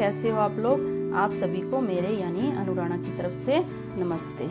कैसे हो आप लोग। आप सभी को मेरे यानी अनुराणा की तरफ से नमस्ते।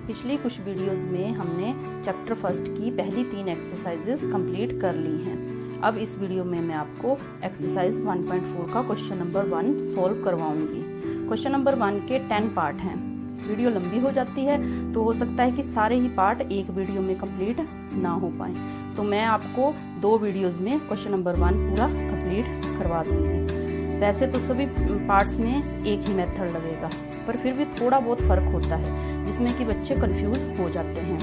पिछली कुछ वीडियोस में हमने चैप्टर फर्स्ट की पहली 3 एक्सरसाइजेस कंप्लीट कर ली हैं। अब इस वीडियो में मैं आपको एक्सरसाइज 1.4 का क्वेश्चन नंबर 1 सोल्व करवाऊंगी। क्वेश्चन नंबर 1 के 10 पार्ट हैं। वीडियो लंबी हो जाती है तो हो सकता है कि सारे ही पार्ट एक वीडियो में कंप्लीट ना हो पाए, तो मैं आपको 2 वीडियोस में क्वेश्चन नंबर 1 पूरा कंप्लीट करवा दूंगी। वैसे तो सभी पार्ट्स में एक ही मेथड लगेगा, पर फिर भी थोड़ा बहुत फ़र्क होता है जिसमें कि बच्चे कंफ्यूज हो जाते हैं।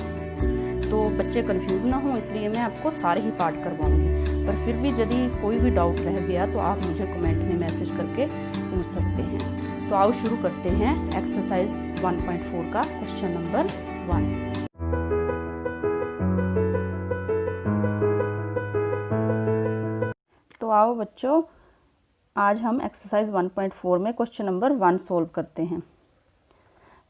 तो बच्चे कंफ्यूज ना हो इसलिए मैं आपको सारे ही पार्ट करवाऊंगी, पर फिर भी यदि कोई भी डाउट रह गया तो आप मुझे कमेंट में मैसेज करके पूछ सकते हैं। तो आओ शुरू करते हैं एक्सरसाइज 1.4 का क्वेश्चन नंबर 1। तो आओ बच्चों, आज हम एक्सरसाइज 1.4 में क्वेश्चन नंबर 1 सोल्व करते हैं।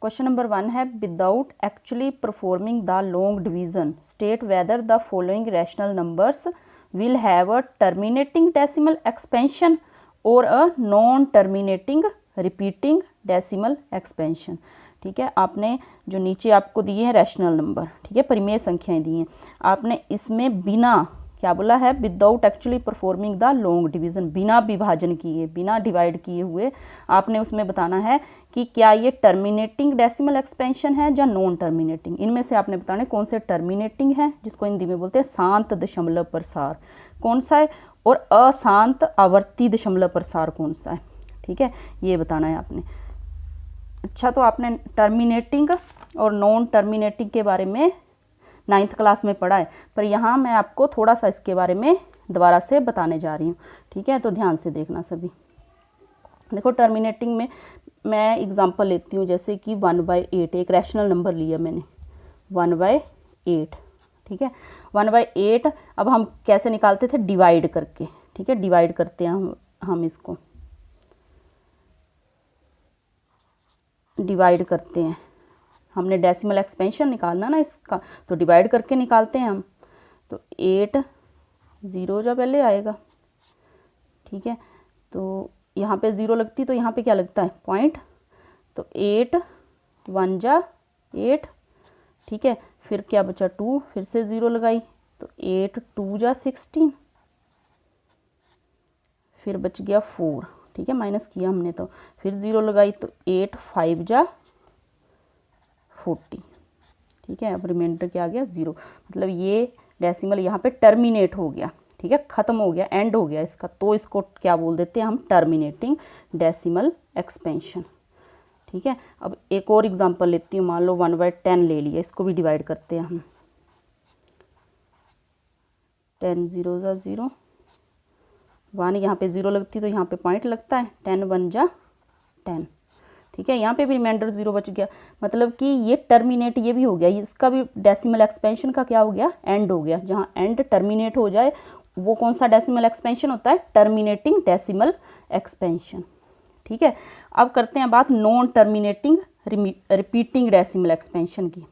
क्वेश्चन नंबर 1 है, without actually performing the long division state whether the following rational numbers will have a terminating decimal expansion और a non terminating repeating decimal expansion. ठीक है, आपने जो नीचे आपको दिए हैं रैशनल नंबर, ठीक है, परिमेय संख्याएं दी हैं, आपने इसमें बिना क्या बोला है, without actually performing the long division, बिना विभाजन किए, बिना डिवाइड किए हुए आपने उसमें बताना है कि क्या ये टर्मिनेटिंग डेसिमल एक्सपेंशन है या नॉन टर्मिनेटिंग। इनमें से आपने बताना है कौन से टर्मिनेटिंग है, जिसको हिंदी में बोलते हैं शांत दशमलव प्रसार कौन सा है, और अशांत आवर्ती दशमलव प्रसार कौन सा है। ठीक है, ये बताना है आपने। अच्छा, तो आपने टर्मिनेटिंग और नॉन टर्मिनेटिंग के बारे में 9th क्लास में पढ़ा है, पर यहाँ मैं आपको थोड़ा सा इसके बारे में दोबारा से बताने जा रही हूँ। ठीक है, तो ध्यान से देखना सभी। देखो, टर्मिनेटिंग में मैं एग्जांपल लेती हूँ, जैसे कि 1/8 एक रैशनल नंबर लिया मैंने 1/8। ठीक है, 1/8 अब हम कैसे निकालते थे, डिवाइड करके। ठीक है, डिवाइड करते हैं हम इसको डिवाइड करते हैं। हमने डेसिमल एक्सपेंशन निकालना ना इसका, तो डिवाइड करके निकालते हैं हम। तो 8 0 जा पहले आएगा। ठीक है, तो यहाँ पे 0 लगती, तो यहाँ पे क्या लगता है, पॉइंट। तो 8 1 जा 8। ठीक है, फिर क्या बचा 2, फिर से 0 लगाई, तो 8 2 जा 16, फिर बच गया 4। ठीक है, माइनस किया हमने, तो फिर 0 लगाई, तो 8 5 जा 40। ठीक है, अब रिमाइंडर क्या आ गया 0, मतलब ये डेसिमल यहाँ पे टर्मिनेट हो गया। ठीक है, ख़त्म हो गया, एंड हो गया इसका, तो इसको क्या बोल देते हैं हम, टर्मिनेटिंग डेसिमल एक्सपेंशन। ठीक है, अब एक और एग्जांपल लेती हूँ। मान लो 1/10 ले लिया, इसको भी डिवाइड करते हैं हम। 10 0 जा 0, 1 यहाँ पे 0 लगती, तो यहाँ पे पॉइंट लगता है, 10 1 जा 10। ठीक है, यहाँ पे भी रिमाइंडर 0 बच गया, मतलब कि ये टर्मिनेट ये भी हो गया, इसका भी डेसिमल एक्सपेंशन का क्या हो गया, एंड हो गया। जहाँ एंड टर्मिनेट हो जाए वो कौन सा डेसिमल एक्सपेंशन होता है, टर्मिनेटिंग डेसिमल एक्सपेंशन। ठीक है, अब करते हैं बात non terminating repeating decimal expansion की।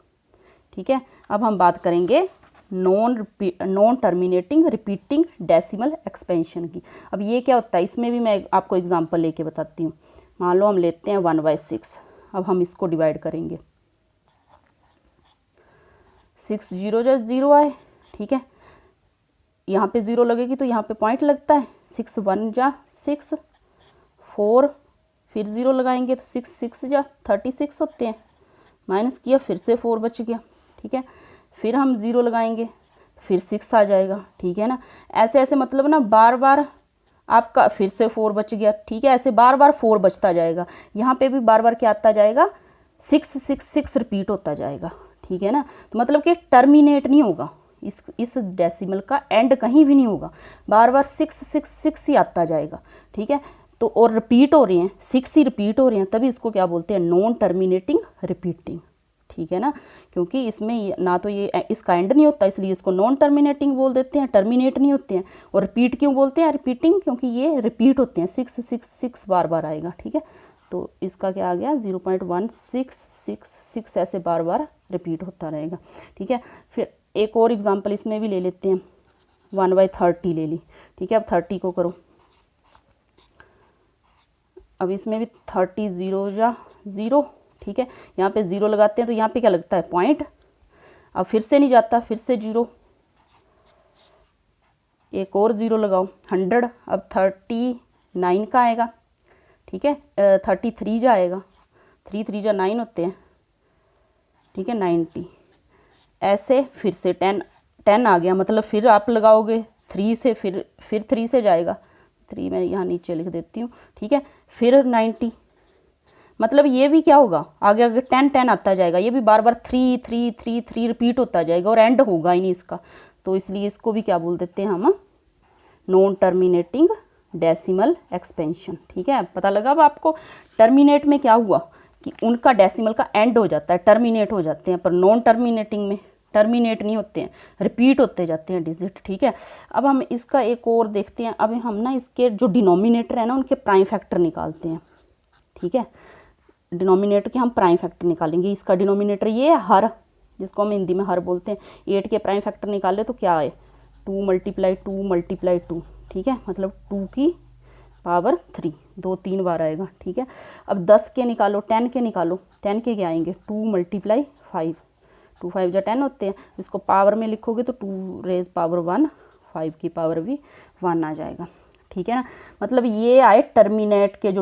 ठीक है, अब हम बात करेंगे non terminating repeating decimal expansion की। अब ये क्या होता है, इसमें भी मैं आपको एग्जांपल लेके बताती हूँ। मान लो हम लेते हैं 1/6। अब हम इसको डिवाइड करेंगे, 6 0 जा 0 आए। ठीक है, यहाँ पे 0 लगेगी तो यहाँ पे पॉइंट लगता है, 6 1 जा 6, 4 फिर 0 लगाएंगे तो 6 6 जा 36 होते हैं, माइनस किया, फिर से 4 बच गया। ठीक है, फिर हम 0 लगाएंगे, फिर 6 आ जाएगा। ठीक है ना, ऐसे ऐसे मतलब ना बार बार आपका, फिर से 4 बच गया। ठीक है, ऐसे बार बार 4 बचता जाएगा, यहाँ पे भी बार बार क्या आता जाएगा, 6 6 6 रिपीट होता जाएगा। ठीक है ना, तो मतलब कि टर्मिनेट नहीं होगा, इस डेसिमल का एंड कहीं भी नहीं होगा, बार बार 6 6 6 ही आता जाएगा। ठीक है, तो और रिपीट हो रहे हैं, 6 ही रिपीट हो रहे हैं, तभी इसको क्या बोलते हैं, नॉन टर्मिनेटिंग रिपीटिंग। ठीक है ना, क्योंकि इसमें ना तो ये इसका एंड नहीं होता, इसलिए इसको नॉन टर्मिनेटिंग बोल देते हैं, टर्मिनेट नहीं होते हैं। और रिपीट क्यों बोलते हैं, रिपीटिंग, क्योंकि ये रिपीट होते हैं, 6 6 6 बार बार आएगा। ठीक है, तो इसका क्या आ गया, 0.166 ऐसे बार बार रिपीट होता रहेगा। ठीक है, फिर एक और एग्जाम्पल इसमें भी ले लेते हैं, 1/30 ले ली। ठीक है, अब 30 को करो, अब इसमें भी 30 0 जा 0, ठीक है, यहाँ पे 0 लगाते हैं तो यहाँ पे क्या लगता है पॉइंट, अब फिर से नहीं जाता, फिर से 0, एक और 0 लगाओ 100, अब 39 का आएगा, ठीक है, 33 जा आएगा, 3 3 जा 9 होते हैं, ठीक है, 90, ऐसे फिर से 10 आ गया, मतलब फिर आप लगाओगे 3 से, फिर 3 से जाएगा, 3 मैं यहाँ नीचे लिख देती हूँ, ठीक है, फिर 90, मतलब ये भी क्या होगा आगे आगे 10 10 आता जाएगा, ये भी बार बार 3 3 3 3 रिपीट होता जाएगा और एंड होगा ही नहीं इसका, तो इसलिए इसको भी क्या बोल देते हैं हम, नॉन टर्मिनेटिंग डेसिमल एक्सपेंशन, ठीक है। पता लगा अब आपको टर्मिनेट में क्या हुआ कि उनका डेसिमल का एंड हो जाता है, टर्मिनेट हो जाते हैं, पर नॉन टर्मिनेटिंग में टर्मिनेट नहीं होते हैं, रिपीट होते जाते हैं डिजिट, ठीक है। अब हम इसका एक और देखते हैं, अब हम ना इसके जो डिनोमिनेटर है ना उनके प्राइम फैक्टर निकालते हैं, ठीक है, डिनोमिनेटर के हम प्राइम फैक्टर निकालेंगे। इसका डिनोमिनेटर ये है हर, जिसको हम हिंदी में हर बोलते हैं। 8 के प्राइम फैक्टर निकाले तो क्या आए 2 × 2 × 2, ठीक है, मतलब 2 की पावर 3, 2 3 बार आएगा, ठीक है। अब 10 के निकालो, 10 के निकालो, 10 के क्या आएंगे 2 × 5, 2 5 जा 10 होते हैं, इसको पावर में लिखोगे तो 2 रेज़ पावर 1, 5 की पावर भी 1 आ जाएगा, ठीक है ना। मतलब ये आए टर्मिनेट के जो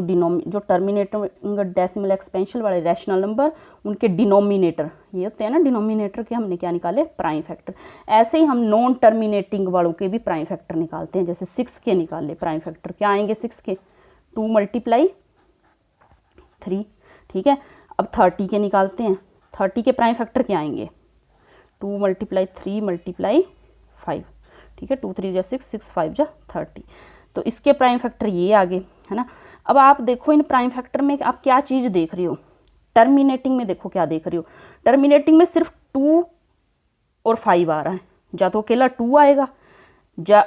टर्मिनेटर डेसिमल एक्सपेंशन वाले रैशनल नंबर, उनके डिनोमिनेटर ये होते हैं ना, डिनोमिनेटर के हमने क्या निकाले प्राइम फैक्टर। ऐसे ही हम नॉन टर्मिनेटिंग वालों के भी प्राइम फैक्टर निकालते हैं, जैसे 6 के निकाले प्राइम फैक्टर, क्या आएंगे 6 के 2 × 3, ठीक है। अब 30 के निकालते हैं, 30 के प्राइम फैक्टर क्या आएंगे 2 × 3 × 5, ठीक है, 2 3 जा 6, 6 5 जा 30, तो इसके प्राइम फैक्टर ये आगे है ना। अब आप देखो इन प्राइम फैक्टर में आप क्या चीज़ देख रहे हो, टर्मिनेटिंग में देखो क्या देख रहे हो, टर्मिनेटिंग में सिर्फ 2 और 5 आ रहा है, या तो अकेला 2 आएगा, या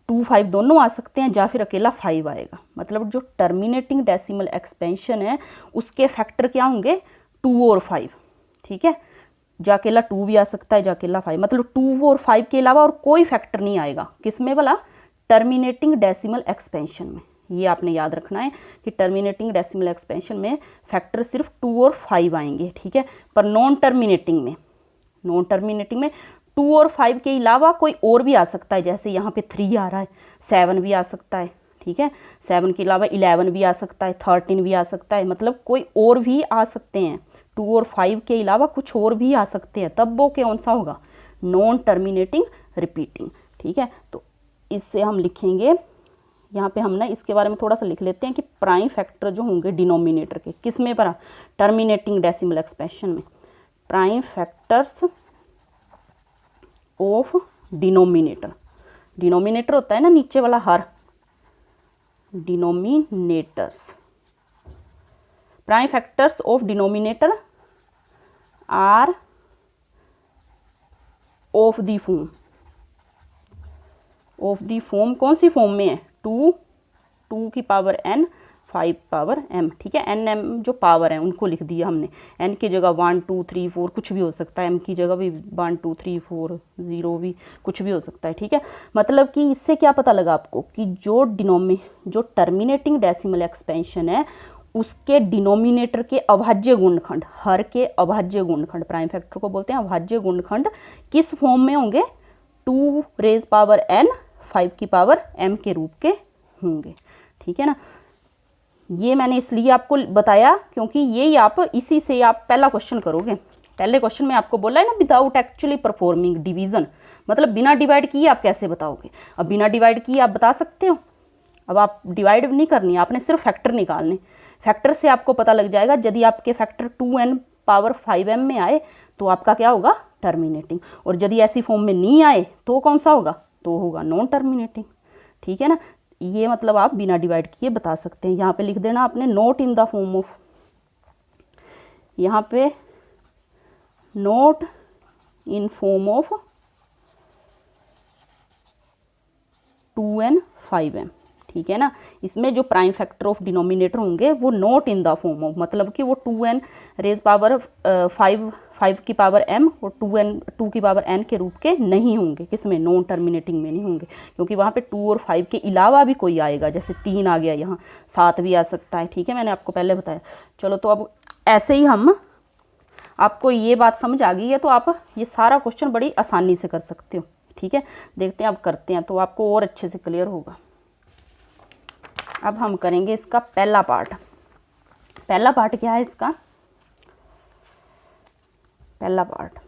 2 5 दोनों आ सकते हैं, या फिर अकेला 5 आएगा। मतलब जो टर्मिनेटिंग डेसिमल एक्सपेंशन है उसके फैक्टर क्या होंगे 2 और 5, ठीक है, या अकेला 2 भी आ सकता है, या अकेला 5, मतलब 2 और 5 के अलावा और कोई फैक्टर नहीं आएगा, किसमें वाला टर्मिनेटिंग डेसिमल एक्सपेंशन में। ये आपने याद रखना है कि टर्मिनेटिंग डेसिमल एक्सपेंशन में फैक्टर सिर्फ 2 और 5 आएंगे, ठीक है, पर नॉन टर्मिनेटिंग में 2 और 5 के अलावा कोई और भी आ सकता है, जैसे यहाँ पे 3 आ रहा है, 7 भी आ सकता है, ठीक है, 7 के अलावा 11 भी आ सकता है, 13 भी आ सकता है, मतलब कोई और भी आ सकते हैं, 2 और 5 के अलावा कुछ और भी आ सकते हैं, तब वो कौन सा होगा नॉन टर्मिनेटिंग रिपीटिंग, ठीक है। तो इससे हम लिखेंगे यहाँ पे, हम ना इसके बारे में थोड़ा सा लिख लेते हैं कि प्राइम फैक्टर जो होंगे डिनोमिनेटर के, किस में पढ़ा टर्मिनेटिंग डेसिमल एक्सपेंशन में, prime factors of denominator, denominator होता है ना नीचे वाला हर, denominators, prime factors of denominator are of the form, कौन सी फॉर्म में है 2 की पावर n 5 पावर m, ठीक है, n m जो पावर है उनको लिख दिया हमने, n की जगह 1 2 3 4 कुछ भी हो सकता है, m की जगह भी 1 2 3 4 0 भी कुछ भी हो सकता है, ठीक है। मतलब कि इससे क्या पता लगा आपको कि जो टर्मिनेटिंग डेसिमल एक्सपेंशन है उसके डिनोमिनेटर के अभाज्य गुणनखंड, हर के अभाज्य गुणनखंड, प्राइम फैक्टर को बोलते हैं अभाज्य गुणनखंड, किस फॉर्म में होंगे 2 रेज़ पावर n 5 की पावर m के रूप के होंगे, ठीक है ना। ये मैंने इसलिए आपको बताया क्योंकि यही आप इसी से आप पहला क्वेश्चन करोगे, पहले क्वेश्चन में आपको बोला है ना विदाउट एक्चुअली परफॉर्मिंग डिवीजन, मतलब बिना डिवाइड किए आप कैसे बताओगे। अब बिना डिवाइड किए आप बता सकते हो, अब आप डिवाइड नहीं करनी, आपने सिर्फ फैक्टर निकालने, फैक्टर से आपको पता लग जाएगा। यदि आपके फैक्टर 2n पावर 5m में आए तो आपका क्या होगा टर्मिनेटिंग, और यदि ऐसी फॉर्म में नहीं आए तो कौन सा होगा, तो होगा नॉन टर्मिनेटिंग, ठीक है ना। ये मतलब आप बिना डिवाइड किए बता सकते हैं। यहाँ पे लिख देना आपने note in the form of, यहाँ पे note in form of 2n 5m, ठीक है ना। इसमें जो प्राइम फैक्टर ऑफ डिनोमिनेटर होंगे वो not in the form of, मतलब कि वो 2n रेज पावर 5 की पावर m और 2 की पावर n के रूप के नहीं होंगे, किसमें, नॉन टर्मिनेटिंग में नहीं होंगे, क्योंकि वहाँ पे 2 और 5 के अलावा भी कोई आएगा, जैसे 3 आ गया, यहाँ 7 भी आ सकता है, ठीक है, मैंने आपको पहले बताया। चलो तो अब ऐसे ही हम, आपको ये बात समझ आ गई है तो आप ये सारा क्वेश्चन बड़ी आसानी से कर सकते हो, ठीक है। देखते हैं अब करते हैं तो आपको और अच्छे से क्लियर होगा। अब हम करेंगे इसका पहला पार्ट। पहला पार्ट क्या है इसका, पहला पार्ट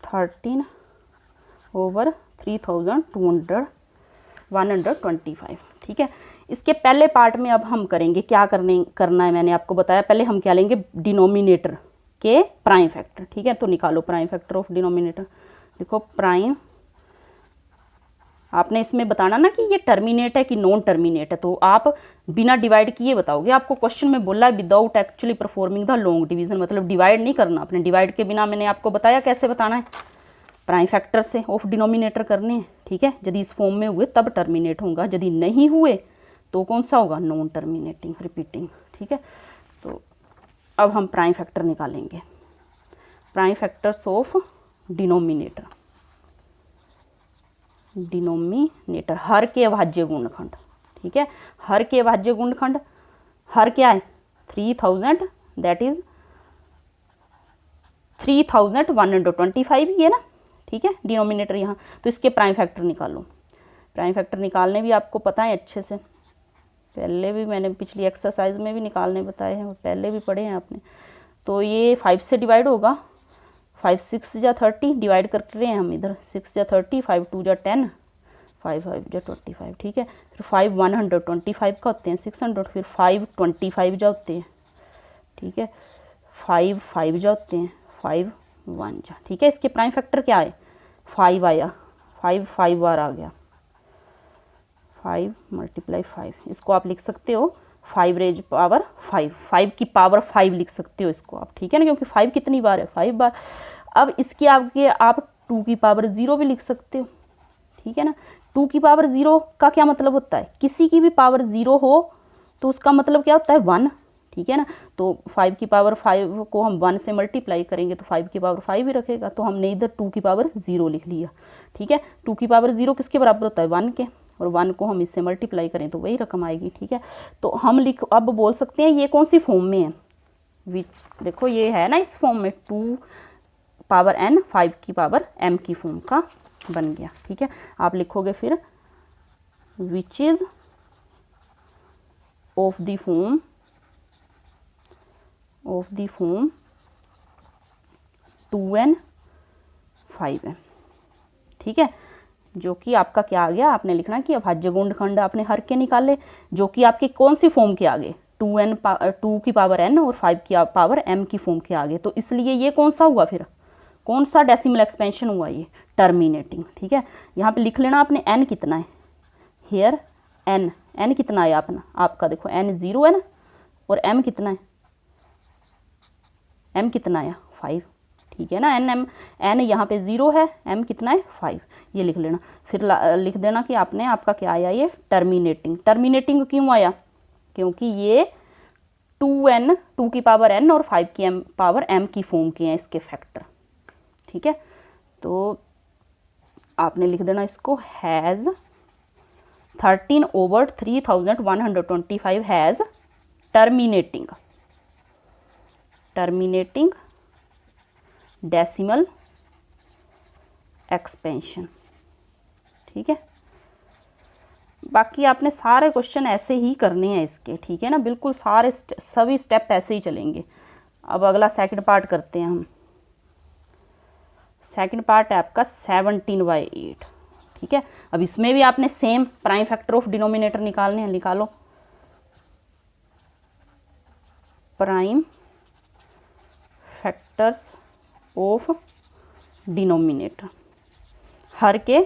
13/3225, ठीक है। इसके पहले पार्ट में अब हम करेंगे क्या करना है, मैंने आपको बताया। पहले हम क्या लेंगे, डिनोमिनेटर के प्राइम फैक्टर, ठीक है। तो निकालो प्राइम फैक्टर ऑफ डिनोमिनेटर। देखो प्राइम, आपने इसमें बताना ना कि ये टर्मिनेट है कि नॉन टर्मिनेट है, तो आप बिना डिवाइड किए बताओगे। आपको क्वेश्चन में बोला है without actually performing the long division, मतलब डिवाइड नहीं करना आपने। डिवाइड के बिना मैंने आपको बताया कैसे बताना है, प्राइम फैक्टर से ऑफ डिनोमिनेटर करने हैं, ठीक है। यदि इस फॉर्म में हुए तब टर्मिनेट होगा, यदि नहीं हुए तो कौन सा होगा, नॉन टर्मिनेटिंग, रिपीटिंग, ठीक है। तो अब हम प्राइम फैक्टर निकालेंगे, prime factors of denominator. Denominator हर के अभाज्य गुणनखंड, ठीक है। हर के अभाज्य गुणनखंड, हर क्या है 3000, दैट इज 3125 ही है ना, ठीक है, डिनोमिनेटर यहाँ। तो इसके प्राइम फैक्टर निकालो। प्राइम फैक्टर निकालने भी आपको पता है अच्छे से, पहले भी मैंने पिछली एक्सरसाइज में भी निकालने बताए हैं और पहले भी पढ़े हैं आपने। तो ये 5 से डिवाइड होगा, 5 6 जा 30, डिवाइड कर रहे हैं हम इधर, 6 जा 30, 5 2 जा 10, 5 5 जा 25, ठीक है। फिर 5 125 का होते हैं 600, फिर 5 25 जा होते हैं, ठीक है, 5 5 जा होते हैं, 5 1 जा, ठीक है। इसके प्राइम फैक्टर क्या है, 5 आया, 5 5 बार आ गया, 5 × 5, इसको आप लिख सकते हो 5 रेज पावर 5, 5 की पावर 5 लिख सकते हो इसको आप, ठीक है ना, क्योंकि 5 कितनी बार है, 5 बार। अब इसके आगे आप 2 की पावर 0 भी लिख सकते हो, ठीक है ना। 2 की पावर 0 का क्या मतलब होता है, किसी की भी पावर 0 हो तो उसका मतलब क्या होता है, 1, ठीक है ना। तो 5 की पावर 5 को हम 1 से मल्टीप्लाई करेंगे तो 5 की पावर 5 ही रखेगा, तो हमने इधर 2 की पावर 0 लिख लिया, ठीक है। 2 की पावर 0 किसके बराबर होता है, 1 के, और 1 को हम इससे मल्टीप्लाई करें तो वही रकम आएगी, ठीक है। तो हम अब बोल सकते हैं ये कौन सी फॉर्म में है, देखो ये है ना इस फॉर्म में, 2 पावर n 5 की पावर m की फॉर्म का बन गया, ठीक है। आप लिखोगे फिर which is of the form 2n 5m, ठीक है। जो कि आपका क्या आ गया, आपने लिखना कि अभाज्य गुणनखंड आपने हर के निकाले, जो कि आपकी कौन सी फॉर्म के आगे, 2 की पावर n और 5 की पावर m की फॉर्म के आगे। तो इसलिए ये कौन सा हुआ, फिर कौन सा डेसिमल एक्सपेंशन हुआ, ये टर्मिनेटिंग, ठीक है। यहाँ पे लिख लेना आपने n कितना है, हेयर n कितना है आपका देखो n 0 है ना, और m कितना है, m कितना आया 5, ठीक है ना। n यहाँ पे 0 है, m कितना है 5, ये लिख लेना। फिर लिख देना कि आपका क्या आया, ये टर्मिनेटिंग क्यों आया, क्योंकि ये 2 की पावर n और 5 की पावर m की फॉर्म के हैं इसके फैक्टर, ठीक है। तो आपने लिख देना इसको has 13/3125 has terminating decimal expansion, ठीक है। बाकी आपने सारे क्वेश्चन ऐसे ही करने हैं इसके, ठीक है ना, बिल्कुल सभी स्टेप ऐसे ही चलेंगे। अब अगला सेकंड पार्ट करते हैं हम। सेकंड पार्ट है आपका 17/8, ठीक है। अब इसमें भी आपने same prime factor of denominator निकालने हैं, निकालो प्राइम फैक्टर्स ऑफ डिनोमिनेटर, हर के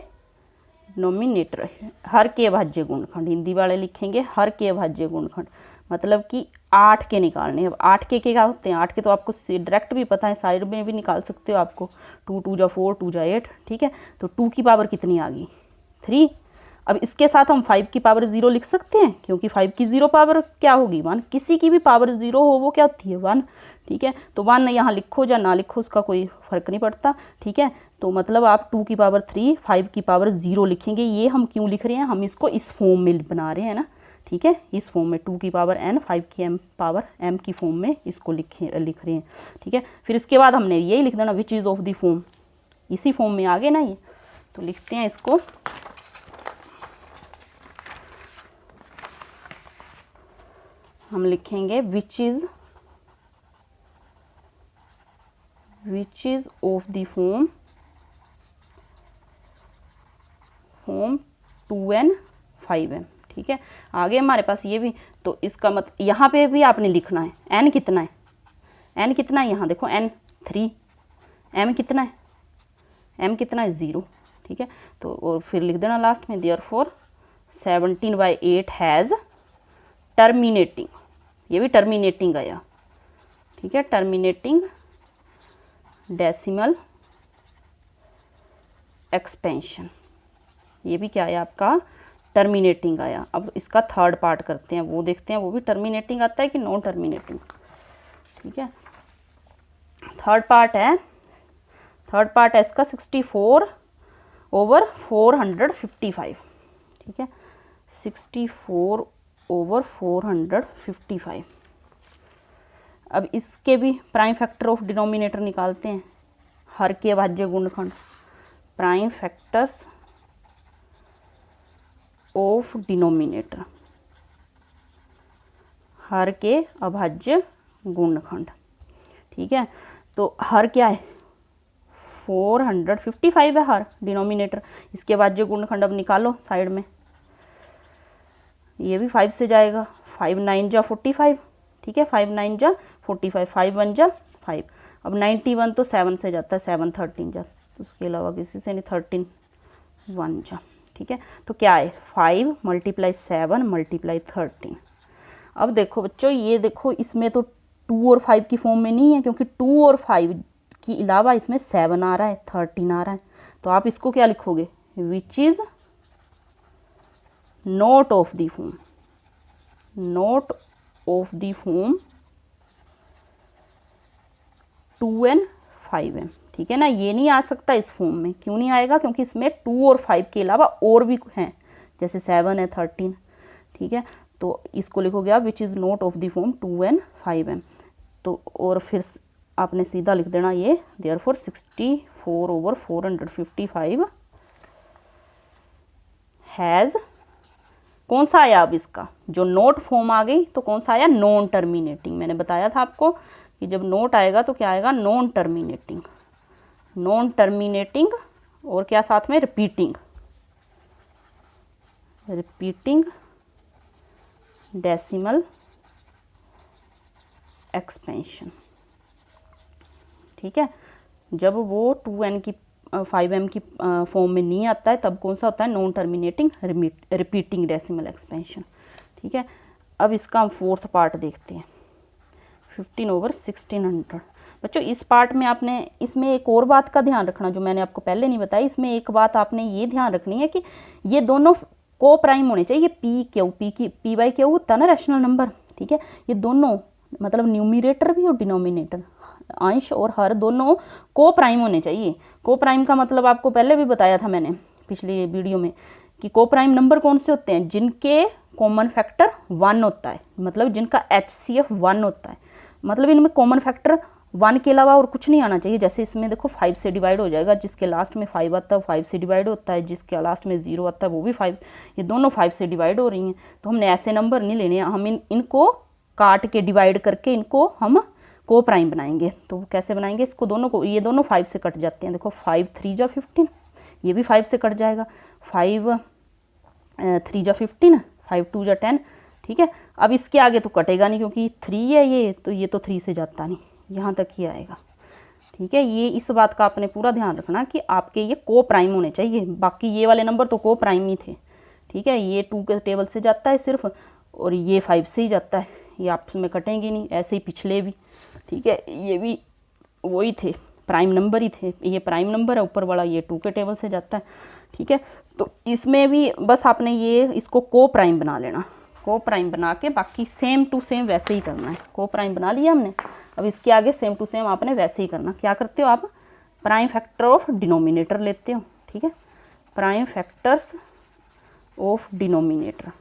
डिनोमिनेटर, हर के अभाज्य गुणनखंड, हिंदी वाले लिखेंगे हर के अभाज्य गुणनखंड, मतलब कि 8 के निकालने। अब 8 के क्या होते हैं, 8 के तो आपको डायरेक्ट भी पता है, साइड में भी निकाल सकते हो आपको, 2 2 जा 4, 2 जा 8, ठीक है। तो 2 की पावर कितनी आ गई 3, अब इसके साथ हम 5 की पावर 0 लिख सकते हैं, क्योंकि 5 की 0 पावर क्या होगी 1, किसी की भी पावर 0 हो वो क्या होती है 1, ठीक है। तो 1 यहाँ लिखो या ना लिखो उसका कोई फ़र्क नहीं पड़ता, ठीक है। तो मतलब आप 2 की पावर 3 5 की पावर 0 लिखेंगे। ये हम क्यों लिख रहे हैं, हम इसको इस फॉर्म में बना रहे हैं ना, ठीक है, इस फॉर्म में 2 की पावर n 5 की पावर m की फॉर्म में इसको लिख रहे हैं, ठीक है। फिर इसके बाद हमने यही लिख देना which is of the form, इसी फॉर्म में आ गए ना ये। तो लिखते हैं इसको, हम लिखेंगे which is of the form 2n 5m, ठीक है। आगे हमारे पास ये भी, तो इसका मतलब यहाँ पे भी आपने लिखना है n कितना है, n कितना है, यहाँ देखो n 3, m कितना है, m कितना है 0, ठीक है। तो और फिर लिख देना लास्ट में देयरफॉर 17/8 हैज़ टर्मिनेटिंग, ये भी टर्मिनेटिंग आया, ठीक है, टर्मिनेटिंग डेसिमल एक्सपेंशन, ये भी क्या आया आपका टर्मिनेटिंग आया। अब इसका थर्ड पार्ट करते हैं, वो देखते हैं वो भी टर्मिनेटिंग आता है कि नॉन टर्मिनेटिंग, ठीक है। थर्ड पार्ट है इसका 64/455, ठीक है, 64/455। अब इसके भी प्राइम फैक्टर ऑफ डिनोमिनेटर निकालते हैं, हर के अभाज्य गुणनखंड, प्राइम फैक्टर्स ऑफ डिनोमिनेटर, हर के अभाज्य गुणनखंड, ठीक है। तो हर क्या है 455 है हर डिनोमिनेटर, इसके अभाज्य गुणनखंड अब निकालो साइड में, ये भी 5 से जाएगा, 5 9 जा 45, ठीक है, 5 9 जा 45, 5 1 जा 5। अब 91 तो 7 से जाता है, 7 13 जा, तो उसके अलावा किसी से नहीं, 13 1 जा, ठीक है। तो क्या है 5 × 7 × 13। अब देखो बच्चों, ये देखो इसमें तो 2 और 5 की फॉर्म में नहीं है, क्योंकि 2 और 5 के अलावा इसमें 7 आ रहा है, 13 आ रहा है। तो आप इसको क्या लिखोगे, which is not of the form, not of the form 2n 5m, ठीक है ना। ये नहीं आ सकता इस फॉर्म में, क्यों नहीं आएगा, क्योंकि इसमें 2 और 5 के अलावा और भी हैं, जैसे 7 है 13, ठीक है। तो इसको लिखोगे आप which is not of the form 2n 5m। तो और फिर आपने सीधा लिख देना ये देयरफॉर 64/455 हैज़, कौन सा आया अब इसका, जो नोट फॉर्म आ गई तो कौन सा आया नॉन टर्मिनेटिंग। मैंने बताया था आपको कि जब नोट आएगा तो क्या आएगा नॉन टर्मिनेटिंग, नॉन टर्मिनेटिंग और क्या साथ में रिपीटिंग, रिपीटिंग डेसिमल एक्सपेंशन, ठीक है। जब वो 2n की 5m की फॉर्म में नहीं आता है तब कौन सा होता है non terminating repeating decimal expansion, ठीक है। अब इसका हम फोर्थ पार्ट देखते हैं 15/1600। बच्चों इस पार्ट में आपने इसमें एक और बात का ध्यान रखना जो मैंने आपको पहले नहीं बताई, इसमें एक बात आपने ये ध्यान रखनी है कि ये दोनों को प्राइम होने चाहिए, पी बाई क्यू होता है ना रैशनल नंबर, ठीक है। ये दोनों मतलब न्यूमरेटर भी और डिनोमिनेटर, अंश और हर दोनों को प्राइम होने चाहिए। को प्राइम का मतलब आपको पहले भी बताया था मैंने पिछली वीडियो में कि को प्राइम नंबर कौन से होते हैं, जिनके कॉमन फैक्टर 1 होता है, मतलब जिनका HCF 1 होता है, मतलब इनमें कॉमन फैक्टर 1 के अलावा और कुछ नहीं आना चाहिए। जैसे इसमें देखो 5 से डिवाइड हो जाएगा, जिसके लास्ट में 5 आता है 5 से डिवाइड होता है, जिसके लास्ट में 0 आता है वो भी 5, ये दोनों 5 से डिवाइड हो रही हैं। तो हमने ऐसे नंबर नहीं लेने, हम इनको काट के डिवाइड करके इनको हम को प्राइम बनाएंगे। तो कैसे बनाएंगे इसको, दोनों को, ये दोनों 5 से कट जाते हैं, देखो 5 3 जा 15, ये भी 5 से कट जाएगा, 5 3 जा 15, 5 2 जा 10, ठीक है। अब इसके आगे तो कटेगा नहीं क्योंकि 3 है ये, तो ये तो 3 से जाता नहीं, यहाँ तक ही आएगा, ठीक है। ये इस बात का आपने पूरा ध्यान रखना कि आपके ये को प्राइम होने चाहिए, बाकी ये वाले नंबर तो को प्राइम ही थे, ठीक है। ये 2 के टेबल से जाता है सिर्फ, और ये 5 से ही जाता है, ये आपस में कटेंगे नहीं, ऐसे ही पिछले भी, ठीक है, ये भी वही थे प्राइम नंबर ही थे, ये प्राइम नंबर है, ऊपर वाला ये 2 के टेबल से जाता है, ठीक है। तो इसमें भी बस आपने ये इसको को प्राइम बना लेना, को प्राइम बना के बाकी सेम टू सेम वैसे ही करना है। को प्राइम बना लिया हमने, अब इसके आगे सेम टू सेम आपने वैसे ही करना। क्या करते हो आप, प्राइम फैक्टर ऑफ डिनोमिनेटर लेते हो, ठीक है, प्राइम फैक्टर्स ऑफ डिनोमिनेटर,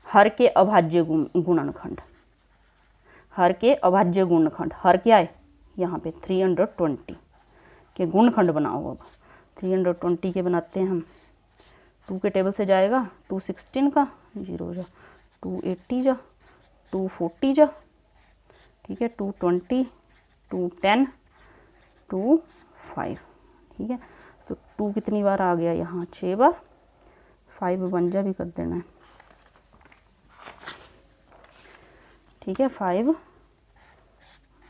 हर के अभाज्य गुणनखंड, हर के अभाज्य गुणनखंड, हर क्या है यहाँ पे 320 के गुणनखंड बनाओ। अब 320 के बनाते हैं हम, 2 के टेबल से जाएगा 216 का 0 जा 280 जा 240 जा, ठीक है, 220 210 25, ठीक है। तो 2 कितनी बार आ गया यहाँ 6 बार, 5 52 भी कर देना है, ठीक है, 5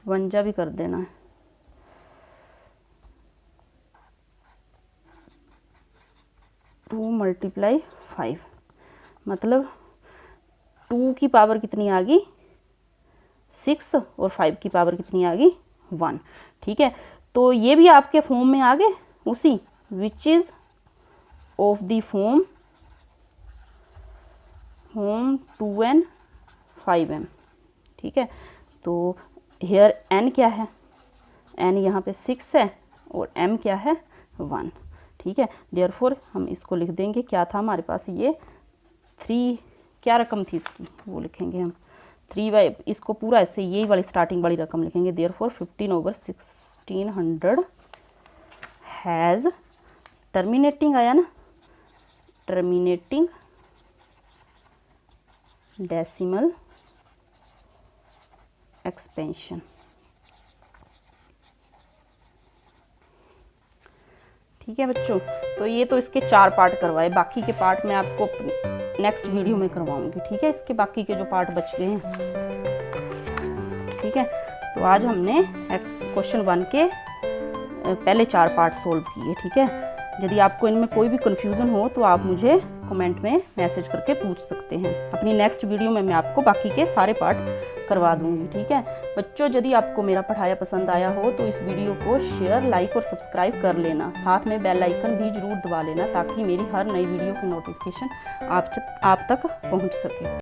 52 भी कर देना है, 2 × 5 मतलब 2 की पावर कितनी आ गई 6 और 5 की पावर कितनी आ गई 1, ठीक है। तो ये भी आपके फॉर्म में आ गए उसी, which is of the form 2n 5m, ठीक है। तो हेयर n क्या है, n यहाँ पे 6 है और m क्या है 1, ठीक है। देयरफॉर हम इसको लिख देंगे, क्या था हमारे पास ये 3, क्या रकम थी इसकी वो लिखेंगे हम 3 इसको पूरा ऐसे यही वाली स्टार्टिंग वाली रकम लिखेंगे। देयरफॉर 15/1600 हैज़ टर्मिनेटिंग आया ना, टर्मिनेटिंग डेसिमल एक्सपेंशन, ठीक है बच्चों। तो ये तो इसके 4 पार्ट करवाए, बाकी के पार्ट मैं आपको नेक्स्ट वीडियो में करवाऊंगी, ठीक है, इसके बाकी के जो पार्ट बच गए हैं, ठीक है। तो आज हमने क्वेश्चन 1 के पहले 4 पार्ट सोल्व किए, ठीक है। यदि आपको इनमें कोई भी कन्फ्यूज़न हो तो आप मुझे कमेंट में मैसेज करके पूछ सकते हैं। अपनी नेक्स्ट वीडियो में मैं आपको बाकी के सारे पार्ट करवा दूंगी, ठीक है बच्चों। यदि आपको मेरा पढ़ाया पसंद आया हो तो इस वीडियो को शेयर, लाइक और सब्सक्राइब कर लेना, साथ में बेल आइकन भी जरूर दबा लेना ताकि मेरी हर नई वीडियो की नोटिफिकेशन आप तक पहुंच सके।